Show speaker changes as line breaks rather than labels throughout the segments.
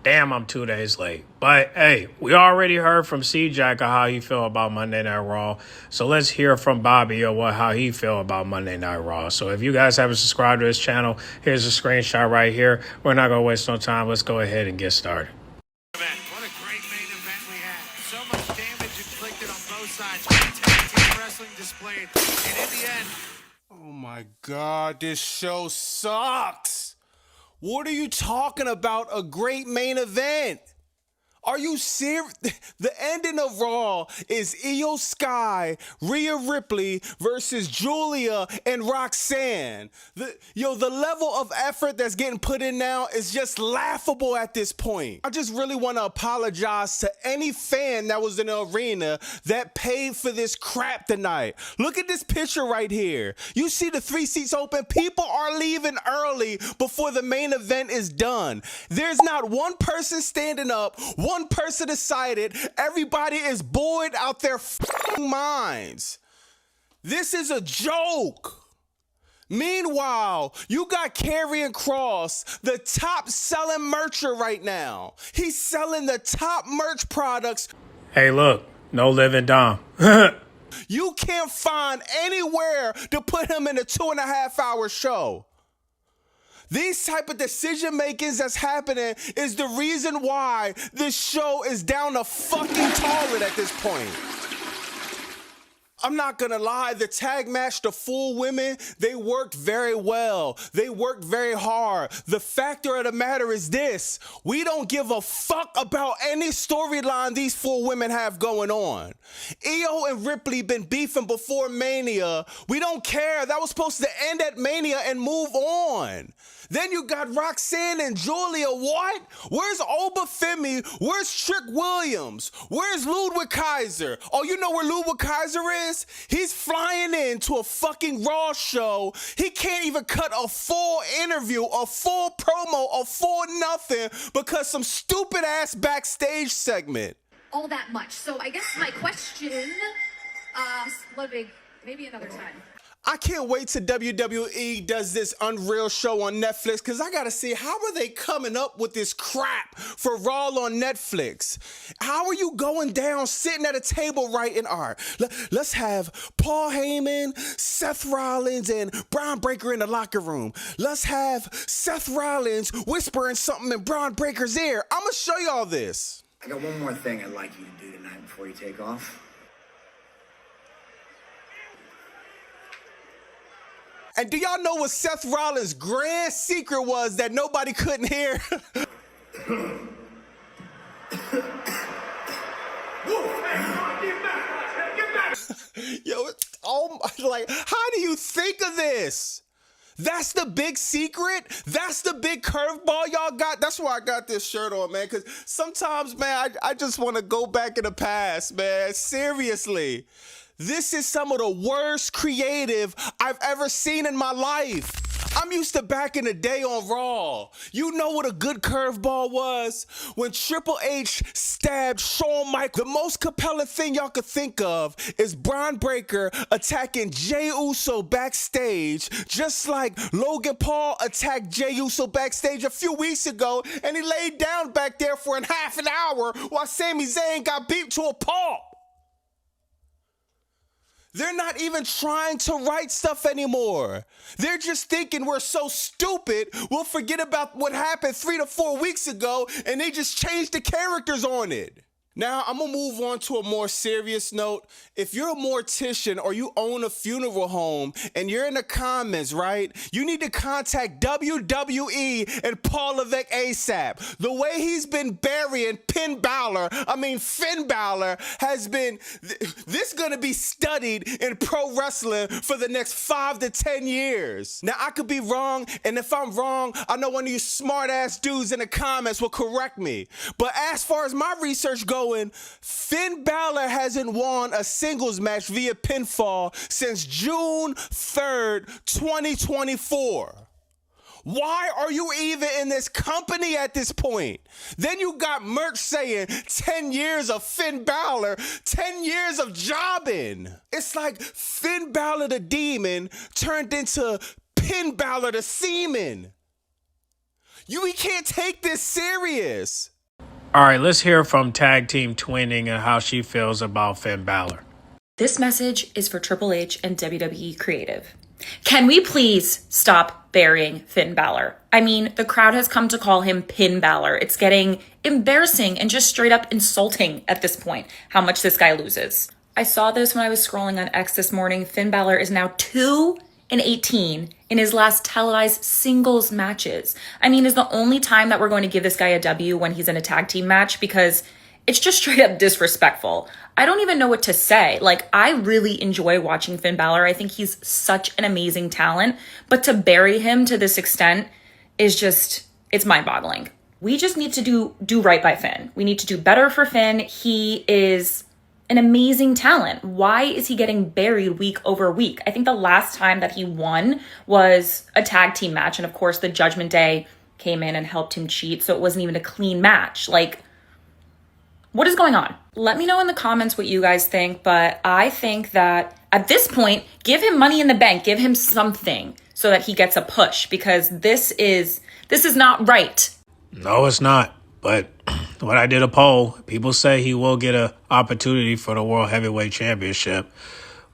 Damn, I'm 2 days late. But hey, we already heard from C-Jack of how he feel about Monday Night Raw. So let's hear from Bobby or how he feel about Monday Night Raw. So if you guys haven't subscribed to his channel, here's a screenshot right here. We're not going to waste no time. Let's go ahead and get started.
What a great main event we had. So much damage inflicted on both sides. Fantastic team wrestling displayed. And in the end...
Oh my God, this show sucks. What are you talking about? A great main event? Are you serious? The ending of Raw is Io Sky, Rhea Ripley versus Julia and Roxanne. The level of effort that's getting put in now is just laughable at this point. I just really want to apologize to any fan that was in the arena that paid for this crap tonight. Look at this picture right here. You see the 3 seats open? People are leaving early before the main event is done. There's not one person standing up, one person decided. Everybody is bored out their minds. This is a joke. Meanwhile, you got Karrion Kross, the top selling mercher right now. He's selling the top merch products.
Hey, look, no living Dom.
You can't find anywhere to put him in a 2.5-hour show. These type of decision makings that's happening is the reason why this show is down the fucking toilet at this point. I'm not gonna lie, the tag match, the full women, they worked very well. They worked very hard. The factor of the matter is this: we don't give a fuck about any storyline these 4 women have going on. Io and Ripley been beefing before Mania. We don't care. That was supposed to end at Mania and move on. Then you got Roxanne and Julia. What? Where's Oba Femi? Where's Trick Williams? Where's Ludwig Kaiser? Oh, you know where Ludwig Kaiser is? He's flying into a fucking Raw show. He can't even cut a full interview, a full promo, a full nothing because some stupid ass backstage segment.
All that much. So I guess my question, Ludwig, maybe another time.
I can't wait till WWE does this Unreal show on Netflix because I got to see how are they coming up with this crap for Raw on Netflix. How are you going down sitting at a table writing art? Let's have Paul Heyman, Seth Rollins, and Bron Breakker in the locker room. Let's have Seth Rollins whispering something in Bron Breakker's ear. I'm going to show y'all this.
I got one more thing I'd like you to do tonight before you take off.
And do y'all know what Seth Rollins' grand secret was that nobody couldn't hear? Yo, oh my, like, how do you think of this? That's the big secret? That's the big curveball y'all got? That's why I got this shirt on, man, because sometimes, man, I just want to go back in the past, man. Seriously. This is some of the worst creative I've ever seen in my life. I'm used to back in the day on Raw. You know what a good curveball was? When Triple H stabbed Shawn Michaels. The most compelling thing y'all could think of is Bron Breakker attacking Jey Uso backstage, just like Logan Paul attacked Jey Uso backstage a few weeks ago, and he laid down back there for half an hour while Sami Zayn got beat to a pulp. They're not even trying to write stuff anymore. They're just thinking we're so stupid, we'll forget about what happened 3 to 4 weeks ago, and they just changed the characters on it. Now, I'm going to move on to a more serious note. If you're a mortician or you own a funeral home and you're in the comments, right, you need to contact WWE and Paul Levesque ASAP. The way he's been burying Finn Balor has been, this going to be studied in pro wrestling for the next 5 to 10 years. Now, I could be wrong, and if I'm wrong, I know one of you smart-ass dudes in the comments will correct me. But as far as my research goes, Finn Balor hasn't won a singles match via pinfall since June 3rd, 2024. Why are you even in this company at this point? Then you got merch saying 10 years of Finn Balor, 10 years of jobbing. It's like Finn Balor the Demon turned into Finn Balor the Seaman. We can't take this serious.
All right, let's hear from Tag Team Twinning and how she feels about Finn Balor.
This message is for Triple H and WWE Creative. Can we please stop burying Finn Balor? I mean, the crowd has come to call him Pin Balor. It's getting embarrassing and just straight up insulting at this point how much this guy loses. I saw this when I was scrolling on X this morning. Finn Balor is now 2-18 in his last televised singles matches. I mean, is the only time that we're going to give this guy a W when he's in a tag team match, because it's just straight up disrespectful. I don't even know what to say. Like, I really enjoy watching Finn Balor. I think he's such an amazing talent, but to bury him to this extent is just, it's mind-boggling. We just need to do right by Finn. We need to do better for Finn. He is an amazing talent. Why is he getting buried week over week? I think the last time that he won was a tag team match. And of course, the Judgment Day came in and helped him cheat. So it wasn't even a clean match. Like, what is going on? Let me know in the comments what you guys think. But I think that at this point, give him Money in the Bank. Give him something so that he gets a push, because this is not right.
No, it's not. But when I did a poll, people say he will get an opportunity for the World Heavyweight Championship.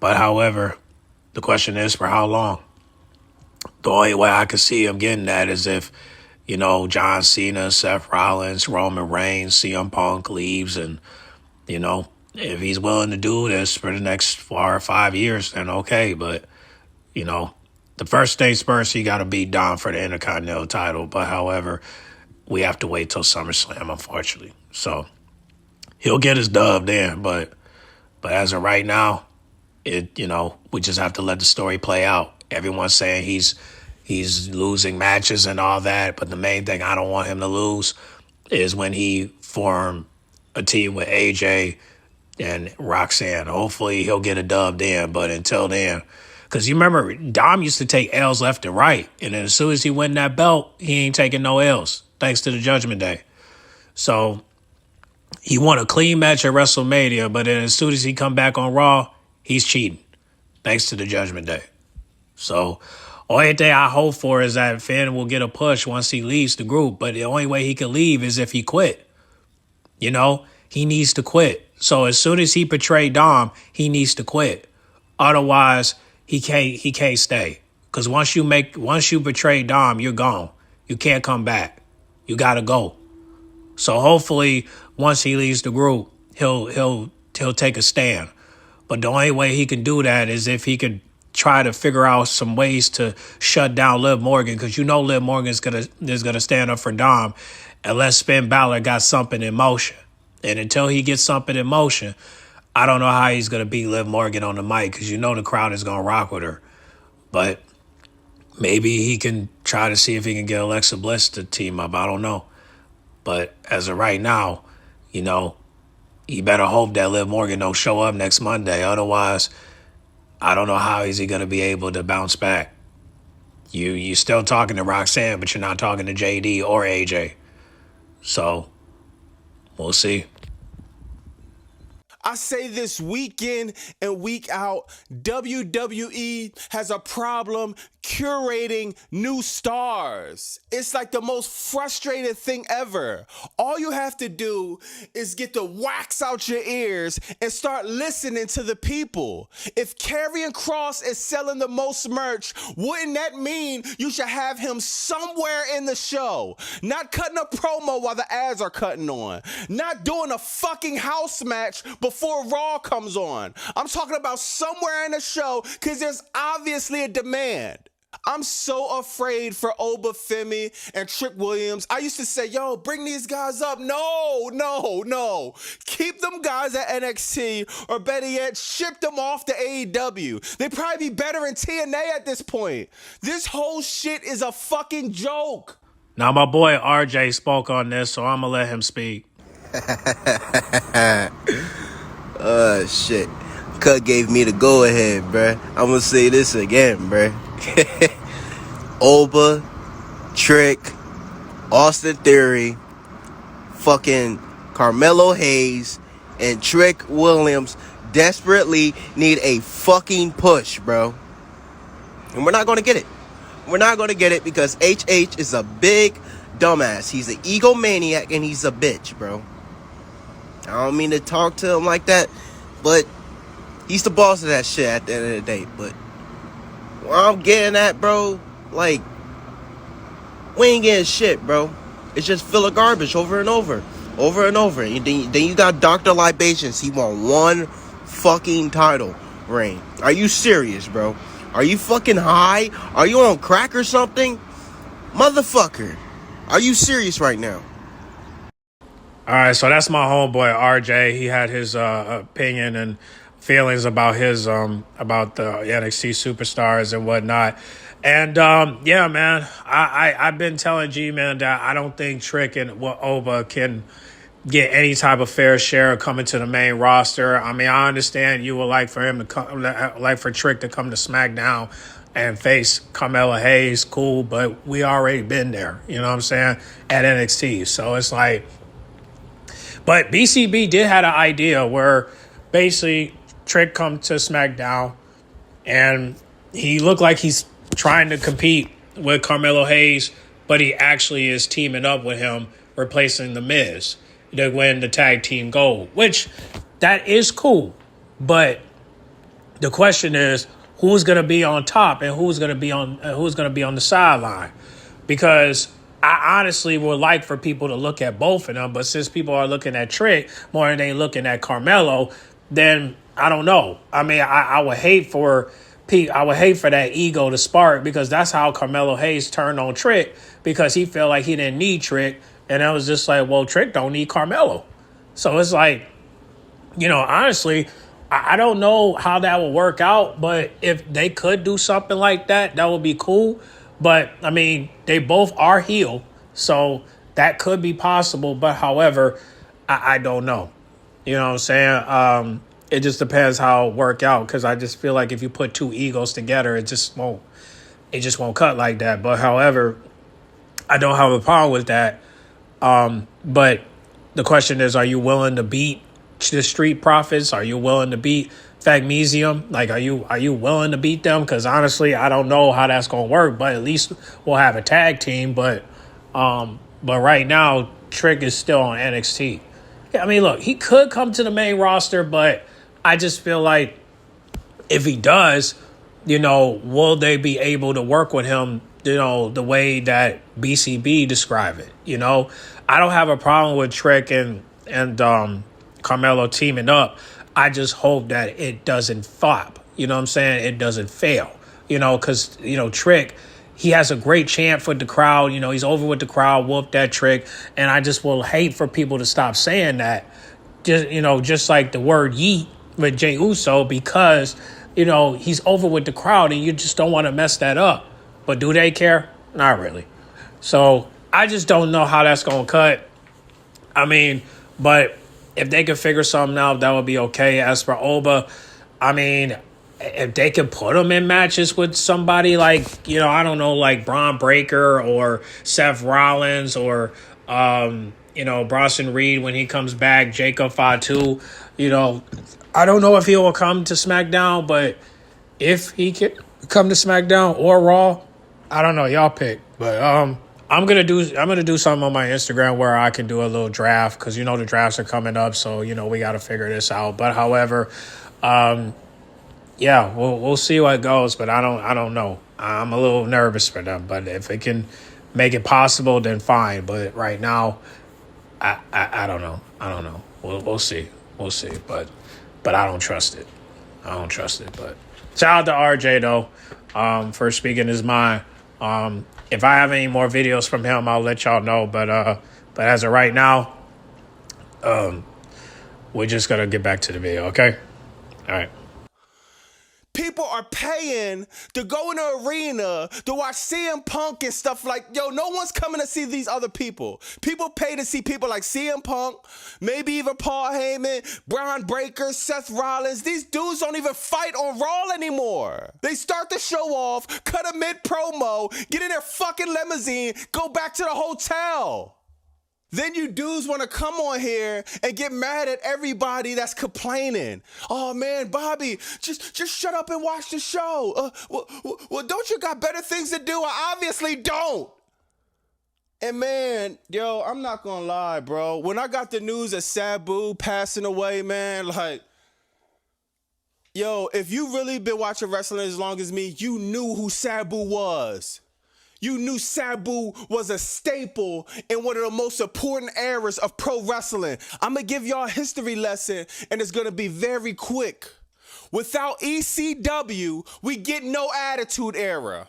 But however, the question is for how long? The only way I could see him getting that is if, you know, John Cena, Seth Rollins, Roman Reigns, CM Punk leaves. And, you know, if he's willing to do this for the next 4 or 5 years, then okay. But, you know, the first things first, he got to beat Dom for the Intercontinental title. But however, we have to wait till SummerSlam, unfortunately. So he'll get his dub then, but as of right now, we just have to let the story play out. Everyone's saying he's losing matches and all that, but the main thing I don't want him to lose is when he formed a team with AJ and Roxanne. Hopefully he'll get a dub then, but until then, because you remember Dom used to take L's left and right, and then as soon as he win that belt, he ain't taking no L's. Thanks to the Judgment Day. So he won a clean match at WrestleMania, but then as soon as he come back on Raw, he's cheating. Thanks to the Judgment Day. So only thing I hope for is that Finn will get a push once he leaves the group. But the only way he can leave is if he quit. You know, he needs to quit. So as soon as he betrayed Dom, he needs to quit. Otherwise, he can't stay. Because once you betray Dom, you're gone. You can't come back. You got to go. So hopefully, once he leaves the group, he'll take a stand. But the only way he can do that is if he could try to figure out some ways to shut down Liv Morgan, because you know Liv Morgan is gonna stand up for Dom unless Finn Balor got something in motion. And until he gets something in motion, I don't know how he's gonna beat Liv Morgan on the mic, because you know the crowd is gonna rock with her. But maybe he can try to see if he can get Alexa Bliss to team up. I don't know. But as of right now, you know, you better hope that Liv Morgan don't show up next Monday. Otherwise, I don't know how is he going to be able to bounce back. You still talking to Roxanne, but you're not talking to JD or AJ. So, we'll see.
I say this week in and week out, WWE has a problem curating new stars. It's like the most frustrating thing ever. All you have to do is get the wax out your ears and start listening to the people. If Karrion Kross is selling the most merch, wouldn't that mean you should have him somewhere in the show? Not cutting a promo while the ads are cutting on. Not doing a fucking house match before Raw comes on. I'm talking about somewhere in the show, because there's obviously a demand. I'm so afraid for Oba Femi and Trick Williams. I used to say, yo, bring these guys up. No. Keep them guys at NXT, or better yet, ship them off to AEW. They'd probably be better in TNA at this point. This whole shit is a fucking joke.
Now, my boy RJ spoke on this, so I'm going to let him speak.
Shit. Cut gave me the go-ahead, bruh. I'm gonna say this again, bruh. Oba, Trick, Austin Theory, fucking Carmelo Hayes, and Trick Williams desperately need a fucking push, bro. And we're not gonna get it. We're not gonna get it because HH is a big dumbass. He's an egomaniac and he's a bitch, bro. I don't mean to talk to him like that, but he's the boss of that shit at the end of the day. But what I'm getting at, bro, like, we ain't getting shit, bro. It's just full of garbage over and over. Over and over. And then you got Dr. Libations. He won one fucking title reign. Are you serious, bro? Are you fucking high? Are you on crack or something? Motherfucker. Are you serious right now?
All right, so that's my homeboy RJ. He had his opinion and feelings about his about the NXT superstars and whatnot. And yeah, man, I've been telling G-Man that I don't think Trick and Oba can get any type of fair share coming to the main roster. I mean, I understand you would like for him to come, like for Trick to come to SmackDown and face Carmelo Hayes, cool, but we already been there, you know what I'm saying, at NXT. So it's like, but BCB did have an idea where basically Trick come to SmackDown and he looked like he's trying to compete with Carmelo Hayes, but he actually is teaming up with him, replacing The Miz to win the tag team gold, which that is cool. But the question is, who's going to be on top and who's going to be on the sideline? Because I honestly would like for people to look at both of them, but since people are looking at Trick more than they looking at Carmelo, then I don't know. I mean, I would hate for that ego to spark, because that's how Carmelo Hayes turned on Trick, because he felt like he didn't need Trick. And I was just like, well, Trick don't need Carmelo. So it's like, you know, honestly, I don't know how that will work out. But if they could do something like that, that would be cool. But, I mean, they both are heel. So that could be possible. But, however, I don't know. You know what I'm saying? It just depends how it work out. Because I just feel like if you put two egos together, it just won't cut like that. But, however, I don't have a problem with that. But the question is, are you willing to beat the Street Profits? Are you willing to beat Magnesium? Like, are you willing to beat them? Because honestly, I don't know how that's going to work, but at least we'll have a tag team. But right now, Trick is still on NXT. Yeah, I mean, look, he could come to the main roster, but I just feel like if he does, you know, will they be able to work with him, you know, the way that BCB described it? You know, I don't have a problem with Trick and Carmelo teaming up. I just hope that it doesn't flop. You know what I'm saying? It doesn't fail. You know, because, you know, Trick, he has a great chant for the crowd. You know, he's over with the crowd, whoop that Trick. And I just will hate for people to stop saying that. Just, you know, just like the word yeet with Jey Uso, because, you know, he's over with the crowd and you just don't want to mess that up. But do they care? Not really. So I just don't know how that's going to cut. I mean, but if they could figure something out, that would be okay. As for Oba, I mean, if they could put him in matches with somebody like, you know, I don't know, like Braun Breaker or Seth Rollins or, you know, Bronson Reed when he comes back, Jacob Fatu, you know, I don't know if he will come to SmackDown, but if he can come to SmackDown or Raw, I don't know. Y'all pick. But I'm gonna do something on my Instagram where I can do a little draft, because you know the drafts are coming up, so you know we got to figure this out. But however, yeah, we'll see how it goes. But I don't know. I'm a little nervous for them. But if it can make it possible, then fine. But right now, I don't know. We'll see. But I don't trust it. But shout out to RJ though, for speaking his mind. If I have any more videos from him, I'll let y'all know. But as of right now, we're just gonna get back to the video, okay? All right.
People are paying to go in the arena to watch CM Punk and stuff like, yo, no one's coming to see these other people. People pay to see people like CM Punk, maybe even Paul Heyman, Braun Breaker, Seth Rollins. These dudes don't even fight on Raw anymore. They start the show off, cut a mid-promo, get in their fucking limousine, go back to the hotel. Then you dudes want to come on here and get mad at everybody that's complaining. Oh, man, Bobby, just shut up and watch the show. Well, don't you got better things to do? I obviously don't. And man, yo, I'm not gonna lie, bro. When I got the news of Sabu passing away, man, like, yo, if you really been watching wrestling as long as me, you knew who Sabu was. You knew Sabu was a staple in one of the most important eras of pro wrestling. I'm gonna give y'all a history lesson, and it's gonna be very quick. Without ECW, we get no Attitude Era.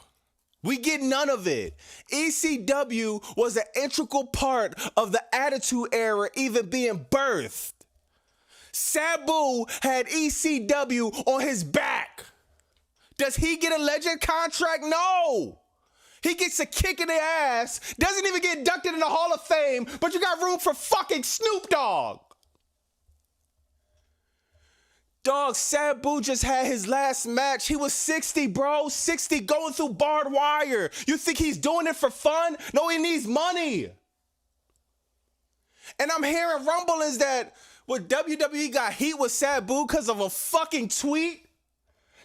We get none of it. ECW was an integral part of the Attitude Era even being birthed. Sabu had ECW on his back. Does he get a legend contract? No. He gets a kick in the ass, doesn't even get inducted in the Hall of Fame, but you got room for fucking Snoop Dogg. Dog, Sabu just had his last match. He was 60, bro. 60 going through barbed wire. You think he's doing it for fun? No, he needs money. And I'm hearing rumblings that what WWE got heat with Sabu because of a fucking tweet.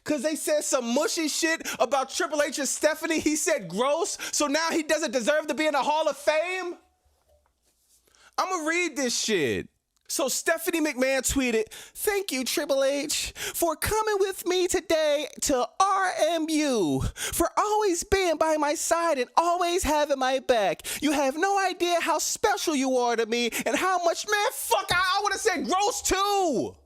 Because they said some mushy shit about Triple H and Stephanie. He said gross. So now he doesn't deserve to be in the Hall of Fame? I'm going to read this shit. So Stephanie McMahon tweeted, "Thank you, Triple H, for coming with me today to RMU, for always being by my side and always having my back. You have no idea how special you are to me and how much," man, fuck, I would have said gross too.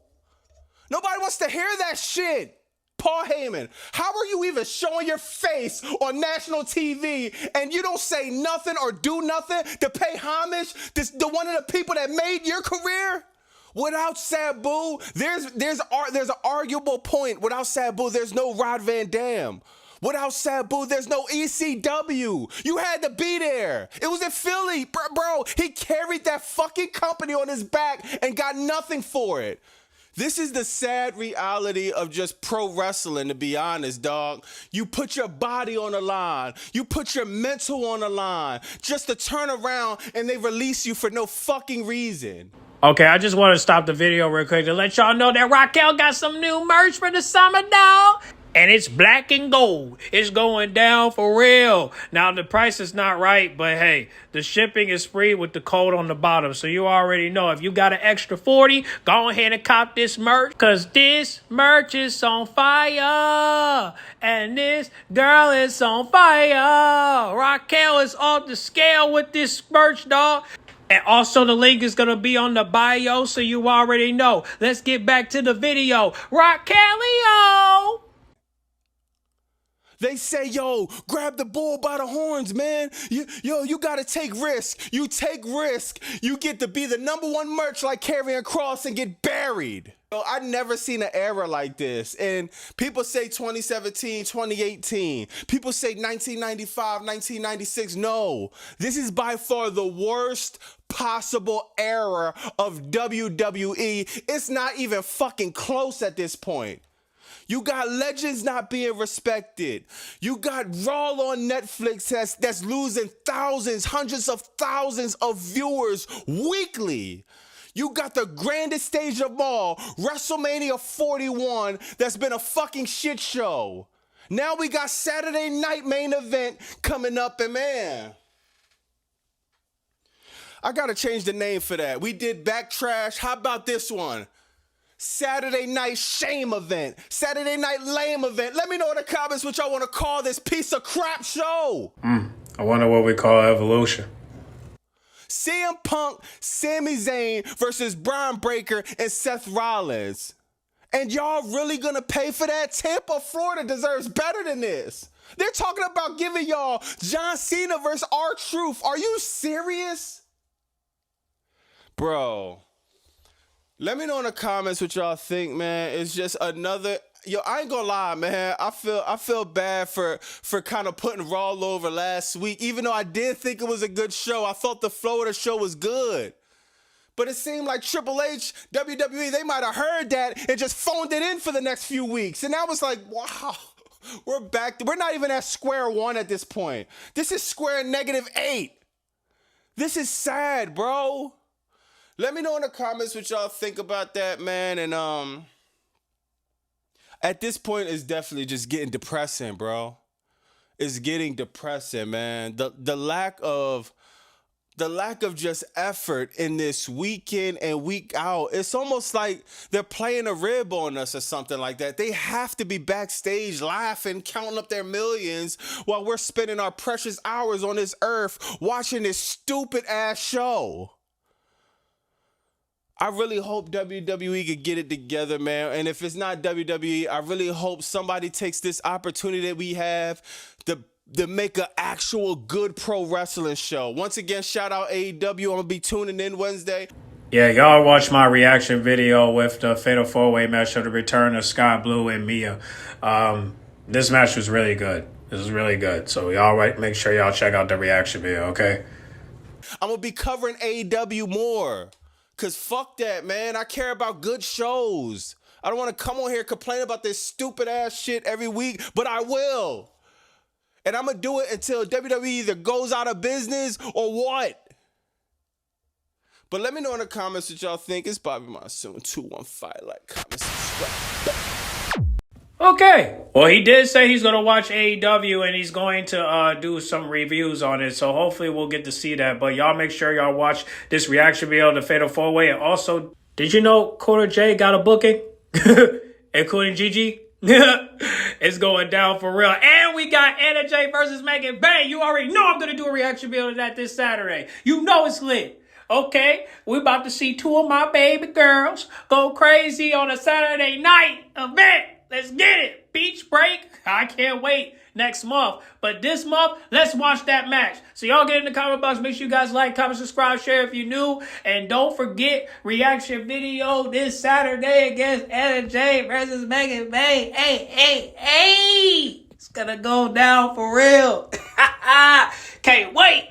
Nobody wants to hear that shit. Paul Heyman, how are you even showing your face on national TV and you don't say nothing or do nothing to pay homage to one of the people that made your career? Without Sabu, there's an arguable point. Without Sabu, there's no Rod Van Dam. Without Sabu, there's no ECW. You had to be there. It was in Philly. Bro, he carried that fucking company on his back and got nothing for it. This is the sad reality of just pro wrestling, to be honest, dog. You put your body on the line. You put your mental on the line just to turn around and they release you for no fucking reason.
Okay, I just want to stop the video real quick to let y'all know that Raquel got some new merch for the summer, dog. And it's black and gold. It's going down for real. Now, the price is not right, but hey, the shipping is free with the code on the bottom. So you already know, if you got an extra 40, go ahead and cop this merch. Because this merch is on fire. And this girl is on fire. Raquel is off the scale with this merch, dog. And also the link is going to be on the bio, so you already know. Let's get back to the video. Raquelio!
They say, yo, grab the bull by the horns, man. You got to take risk. You take risk. You get to be the #1 merch like Karrion Kross and get buried. Yo, I've never seen an era like this. And people say 2017, 2018. People say 1995, 1996. No, this is by far the worst possible era of WWE. It's not even fucking close at this point. You got legends not being respected. You got Raw on Netflix that's losing thousands, hundreds of thousands of viewers weekly. You got the grandest stage of all, WrestleMania 41, that's been a fucking shit show. Now we got Saturday Night Main Event coming up, and man, I gotta change the name for that. We did Backtrash. How about this one? Saturday Night Shame Event. Saturday Night Lame Event. Let me know in the comments what y'all want to call this piece of crap show.
I wonder what we call Evolution.
CM Punk, Sami Zayn versus Braun Breaker and Seth Rollins. And y'all really gonna pay for that? Tampa, Florida deserves better than this. They're talking about giving y'all John Cena versus R-Truth. Are you serious? Bro. Let me know in the comments what y'all think, man. It's just another. Yo, I ain't gonna lie, man. I feel bad for kind of putting Raw over last week. Even though I did think it was a good show, I thought the flow of the show was good. But it seemed like Triple H, WWE, they might have heard that and just phoned it in for the next few weeks. And I was like, wow, we're back. We're not even at square one at this point. This is square -8. This is sad, bro. Let me know in the comments what y'all think about that, man. And at this point, it's definitely just getting depressing, bro. It's getting depressing, man. The lack of the lack of just effort in this week in and week out, it's almost like they're playing a rib on us or something like that. They have to be backstage laughing, counting up their millions while we're spending our precious hours on this earth watching this stupid ass show. I really hope WWE could get it together, man. And if it's not WWE, I really hope somebody takes this opportunity that we have to make an actual good pro wrestling show. Once again, shout out AEW. I'm going to be tuning in Wednesday.
Yeah, y'all watch my reaction video with the Fatal 4-Way match of the return of Sky Blue and Mia. This match was really good. This was really good. So y'all make sure y'all check out the reaction video, okay?
I'm going to be covering AEW more. Because fuck that, man. I care about good shows. I don't want to come on here and complain about this stupid ass shit every week, but I will. And I'm going to do it until WWE either goes out of business or what. But let me know in the comments what y'all think. It's Bobby Monsoon, 215. Like, comment, subscribe.
Okay. Well, he did say he's going to watch AEW and he's going to do some reviews on it. So hopefully we'll get to see that. But y'all make sure y'all watch this reaction video to Fatal 4-Way. And also, did you know Cora J got a booking? Including Gigi? It's going down for real. And we got Anna Jay versus Megan Bay. You already know I'm going to do a reaction video to that this Saturday. You know it's lit. Okay, we're about to see two of my baby girls go crazy on a Saturday night event. Let's get it. Beach break. I can't wait next month. But this month, let's watch that match. So y'all get in the comment box. Make sure you guys like, comment, subscribe, share if you're new. And don't forget, reaction video this Saturday against Anna Jay versus Megan Bay. Hey. It's gonna go down for real. Can't wait.